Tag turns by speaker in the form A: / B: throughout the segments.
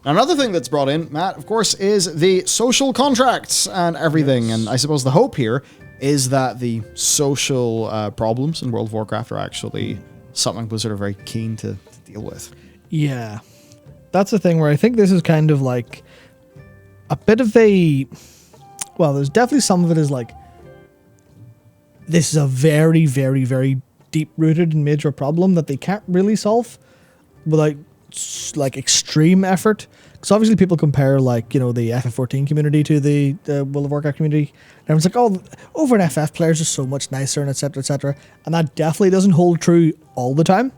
A: Another thing that's brought in, Matt, of course, is the social contracts and everything. Yes. And I suppose the hope here is that the social problems in World of Warcraft are actually something Blizzard are very keen to deal with.
B: Yeah. That's the thing where I think this is kind of like a bit of a... Well, there's definitely some of it is like... This is a very, very, very deep-rooted and major problem that they can't really solve without like extreme effort. Because obviously people compare like, you know, the FF14 community to the World of Warcraft community. And everyone's like, oh, over in FF players are so much nicer and etc. etc. And that definitely doesn't hold true all the time.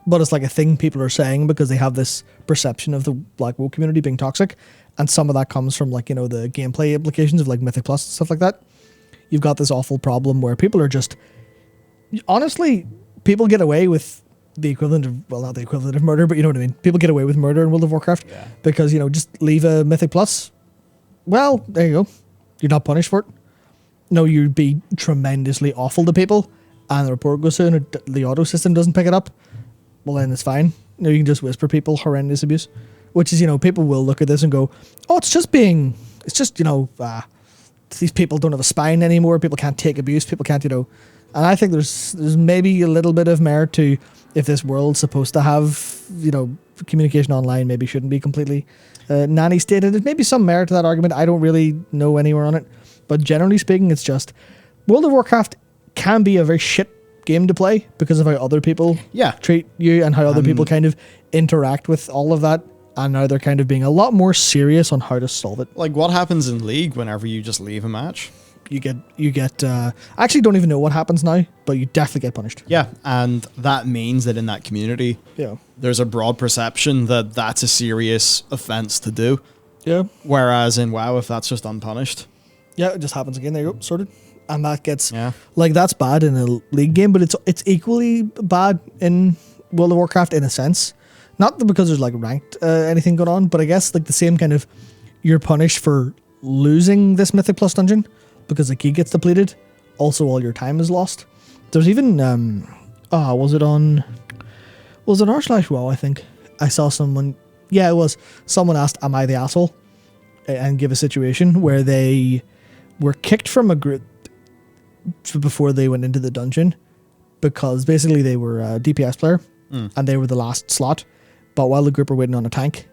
B: But it's like a thing people are saying because they have this perception of the like WoW community being toxic. And some of that comes from like, you know, the gameplay implications of like Mythic Plus and stuff like that. You've got this awful problem where people are just... Honestly, people get away with the equivalent of... Well, not the equivalent of murder, but you know what I mean. People get away with murder in World of Warcraft because, you know, just leave a Mythic Plus. Well, there you go. You're not punished for it. No, you'd be tremendously awful to people and the report goes through and the auto system doesn't pick it up. Well, then it's fine. You know, you can just whisper people horrendous abuse. Which is, you know, people will look at this and go, oh, it's just, you know, these people don't have a spine anymore. People can't take abuse. People can't, you know. And I think there's maybe a little bit of merit to if this world's supposed to have, you know, communication online maybe shouldn't be completely nanny stated. There's maybe some merit to that argument. I don't really know anywhere on it. But generally speaking, it's just World of Warcraft can be a very shit game to play because of how other people treat you and how other people kind of interact with all of that. And now they're kind of being a lot more serious on how to solve it.
A: Like what happens in League whenever you just leave a match?
B: You get I actually don't even know what happens now, but you definitely get punished.
A: Yeah, and that means that in that community, there's a broad perception that that's a serious offense to do.
B: Yeah.
A: Whereas in WoW, if that's just unpunished.
B: Yeah, it just happens again. There you go, sorted. And that gets, like that's bad in a League game, but it's equally bad in World of Warcraft in a sense. Not because there's like ranked anything going on, but I guess like the same kind of, you're punished for losing this Mythic Plus dungeon because the key gets depleted. Also, all your time is lost. There's even, was it r/WoW, I think. I saw someone, it was. Someone asked, am I the asshole? And give a situation where they were kicked from a group before they went into the dungeon because basically they were a DPS player and they were the last slot. But while the group were waiting on a tank,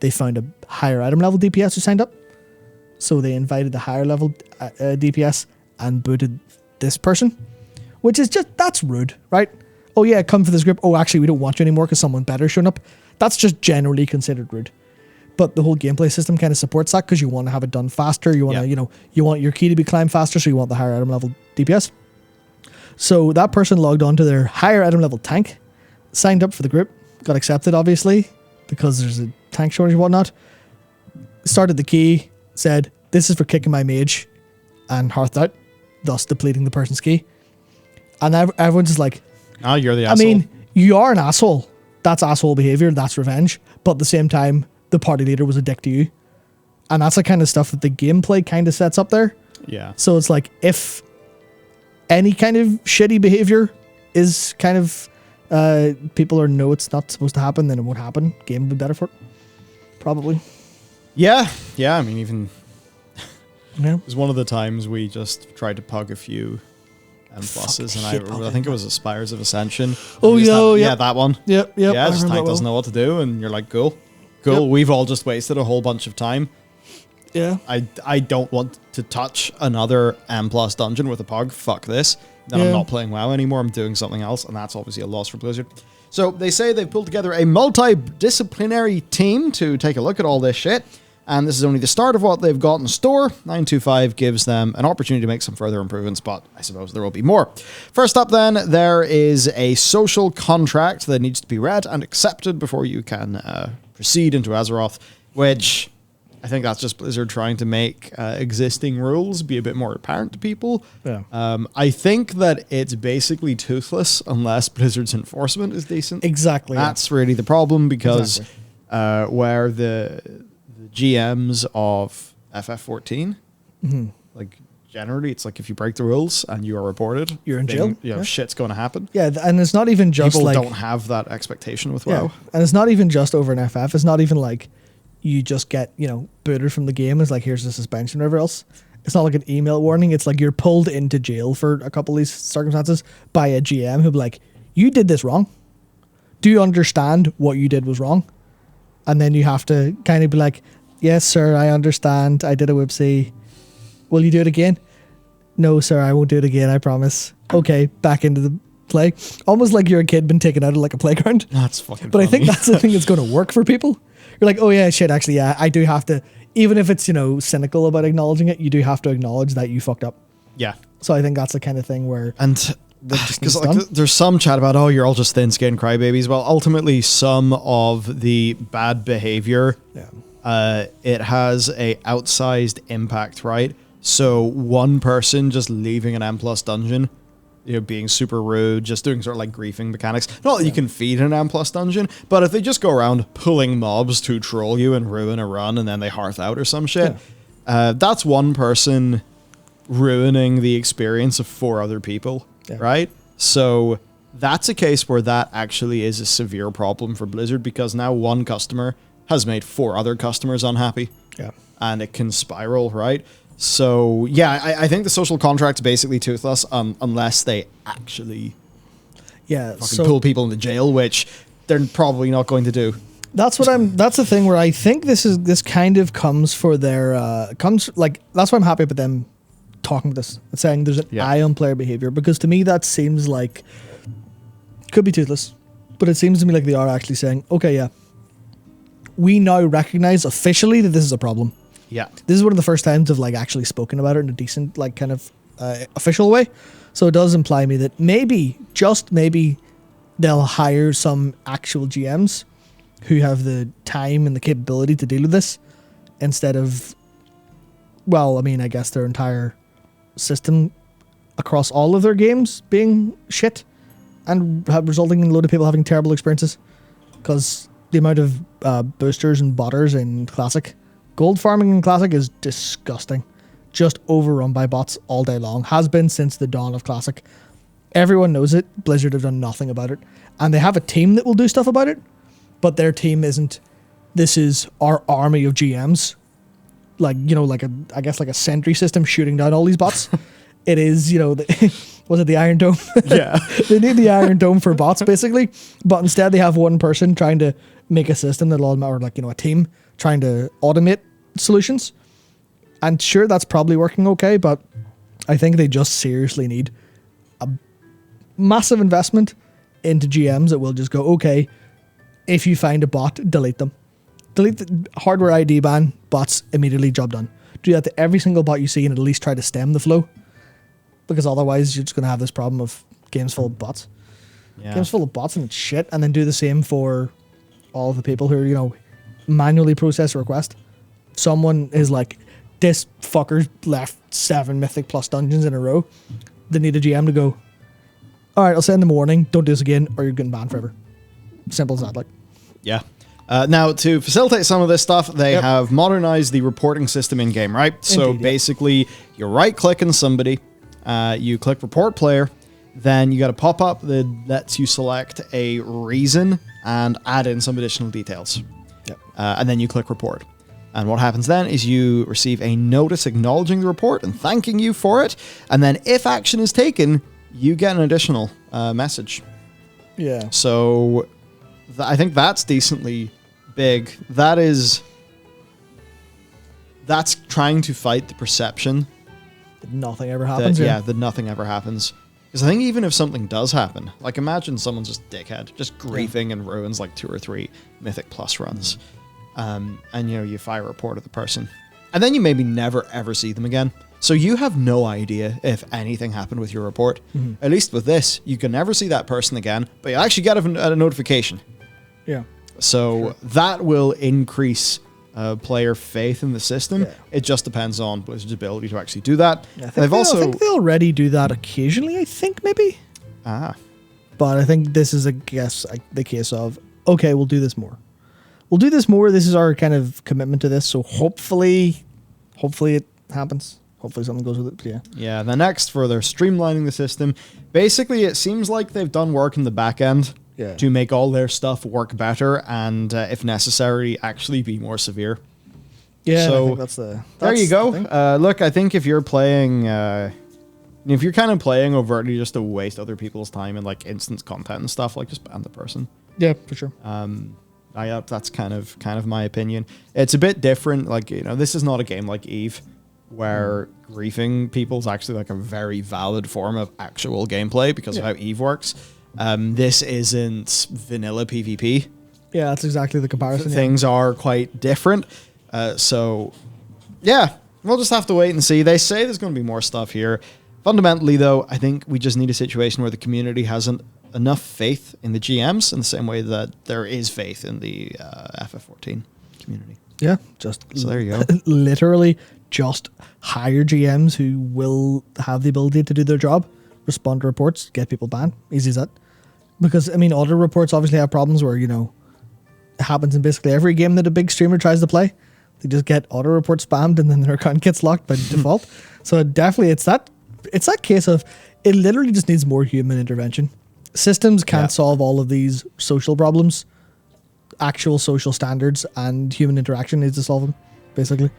B: they found a higher item level DPS who signed up. So they invited the higher level DPS and booted this person, which is just, that's rude, right? Oh yeah, come for this group. Oh, actually, we don't want you anymore because someone better showing up. That's just generally considered rude. But the whole gameplay system kind of supports that because you want to have it done faster. You want to, you want your key to be climbed faster, so you want the higher item level DPS. So that person logged on to their higher item level tank, signed up for the group, got accepted, obviously, because there's a tank shortage and whatnot. Started the key, said, this is for kicking my mage, and hearthed out, thus depleting the person's key. And everyone's just like,
A: oh, you're the asshole.
B: I mean, you are an asshole. That's asshole behavior. That's revenge. But at the same time, the party leader was a dick to you. And that's the kind of stuff that the gameplay kind of sets up there.
A: Yeah.
B: So it's like, if any kind of shitty behavior is kind of, people know it's not supposed to happen, then it won't happen. Game would be better for it. Probably.
A: Yeah. Yeah, I mean, even... It was one of the times we just tried to pug a few M+s, and I think it was Spires of Ascension.
B: Oh, yeah,
A: that one.
B: Yep.
A: Yeah, just tank doesn't know what to do, and you're like, cool. Yep. We've all just wasted a whole bunch of time.
B: Yeah.
A: I don't want to touch another M+ dungeon with a pug. Fuck this. Then I'm not playing WoW anymore. I'm doing something else, and that's obviously a loss for Blizzard. So they say they've pulled together a multidisciplinary team to take a look at all this shit. And this is only the start of what they've got in store. 925 gives them an opportunity to make some further improvements, but I suppose there will be more. First up then, there is a social contract that needs to be read and accepted before you can proceed into Azeroth, which I think that's just Blizzard trying to make existing rules be a bit more apparent to people.
B: Yeah.
A: I think that it's basically toothless unless Blizzard's enforcement is decent.
B: Exactly.
A: That's really the problem because where the GMs of FF14, like generally it's like if you break the rules and you are reported,
B: you're in jail.
A: Shit's going to happen.
B: Yeah, and it's not even just
A: people
B: like...
A: don't have that expectation with WoW.
B: And it's not even just over an FF. It's not even like you just get, booted from the game. It's like, here's the suspension or whatever else. It's not like an email warning. It's like you're pulled into jail for a couple of these circumstances by a GM who'll be like, you did this wrong. Do you understand what you did was wrong? And then you have to kind of be like, yes, sir, I understand. I did a whoopsie. Will you do it again? No, sir, I won't do it again. I promise. Okay, back into the play. Almost like you're a kid been taken out of like a playground.
A: That's fucking
B: But
A: funny.
B: I think that's the thing that's going to work for people. You're like, oh yeah, shit, actually, yeah, I do have to, even if it's, cynical about acknowledging it, you do have to acknowledge that you fucked up.
A: Yeah.
B: So I think that's the kind of thing where...
A: And
B: because
A: because there's some chat about, oh, you're all just thin-skinned crybabies. Well, ultimately, some of the bad behavior, it has a outsized impact, right? So one person just leaving an M+ dungeon, being super rude, just doing sort of like griefing mechanics. Not that you can feed an M+ dungeon, but if they just go around pulling mobs to troll you and ruin a run and then they hearth out or some shit, that's one person ruining the experience of 4 other people. Yeah. Right? So that's a case where that actually is a severe problem for Blizzard, because now one customer has made 4 other customers unhappy.
B: Yeah.
A: And it can spiral, right? So, yeah, I think the social contract's basically toothless unless they actually pull people into jail, which they're probably not going to do.
B: That's the thing where I think this kind of comes for their, that's why I'm happy about them talking this and saying there's an eye on player behavior, because to me that seems like could be toothless, but it seems to me like they are actually saying, okay, yeah, we now recognize officially that this is a problem.
A: Yeah,
B: this is one of the first times I've like actually spoken about it in a decent kind of official way. So it does imply me that maybe, just maybe, they'll hire some actual GMs who have the time and the capability to deal with this, instead of, well, I mean, I guess their entire system across all of their games being shit and resulting in a load of people having terrible experiences, because the amount of boosters and botters in Classic, gold farming in Classic is disgusting. Just overrun by bots all day long. Has been since the dawn of Classic. Everyone knows it. Blizzard have done nothing about it, and they have a team that will do stuff about it, but their team isn't, this is our army of GMs, like a sentry system shooting down all these bots. It is, was it the Iron Dome?
A: Yeah.
B: They need the Iron Dome for bots, basically. But instead they have one person trying to make a system that'll automate, or a team trying to automate solutions. And sure, that's probably working okay, but I think they just seriously need a massive investment into GMs that will just go, okay, if you find a bot, delete them. Delete the hardware ID ban, bots, immediately, job done. Do that to every single bot you see and at least try to stem the flow. Because otherwise you're just going to have this problem of games full of bots. Yeah. Games full of bots and shit. And then do the same for all of the people who, manually process a request. Someone is like, this fucker's left 7 Mythic Plus dungeons in a row. They need a GM to go, all right, I'll send them a warning. Don't do this again or you're getting banned forever. Simple as that. Like.
A: Yeah. Now, to facilitate some of this stuff, they have modernized the reporting system in-game, right? Indeed, so basically, you right-click on somebody, you click Report Player, then you got a pop-up that lets you select a reason and add in some additional details.
B: Yep.
A: And then you click Report. And what happens then is you receive a notice acknowledging the report and thanking you for it. And then if action is taken, you get an additional message.
B: Yeah.
A: So I think that's decently big. That's trying to fight the perception
B: that nothing ever happens.
A: That nothing ever happens. Because I think even if something does happen, like imagine someone's just dickhead, just griefing and ruins like 2 or 3 Mythic Plus runs. And you fire a report at the person. And then you maybe never ever see them again. So you have no idea if anything happened with your report. Mm-hmm. At least with this, you can never see that person again, but you actually get a notification.
B: Yeah.
A: So that will increase player faith in the system. Yeah. It just depends on Blizzard's ability to actually do that.
B: Yeah, I think they already do that occasionally, I think, maybe. But I think this is, the case of, okay, we'll do this more. This is our kind of commitment to this. So hopefully it happens. Hopefully something goes with it. Yeah.
A: Yeah. The next, for their streamlining the system, basically it seems like they've done work in the back end to make all their stuff work better and, if necessary, actually be more severe.
B: Yeah,
A: so
B: I think that's
A: there you go.
B: the
A: Look, I think if you're playing, if you're kind of playing overtly just to waste other people's time in like instance content and stuff, like just ban the person.
B: Yeah, for sure.
A: That's kind of my opinion. It's a bit different. Like, this is not a game like Eve, where griefing people is actually like a very valid form of actual gameplay because of how Eve works. This isn't vanilla PvP.
B: Yeah, that's exactly the comparison.
A: Things are quite different. So, yeah, we'll just have to wait and see. They say there's going to be more stuff here. Fundamentally, though, I think we just need a situation where the community hasn't enough faith in the GMs in the same way that there is faith in the FF14 community.
B: Yeah,
A: so there you go.
B: Literally just hire GMs who will have the ability to do their job, respond to reports, get people banned. Easy as that. Because, I mean, audit reports obviously have problems where, it happens in basically every game that a big streamer tries to play. They just get auto report spammed and then their account gets locked by default. So definitely it's that case of it literally just needs more human intervention. Systems can't solve all of these social problems. Actual social standards and human interaction needs to solve them, basically.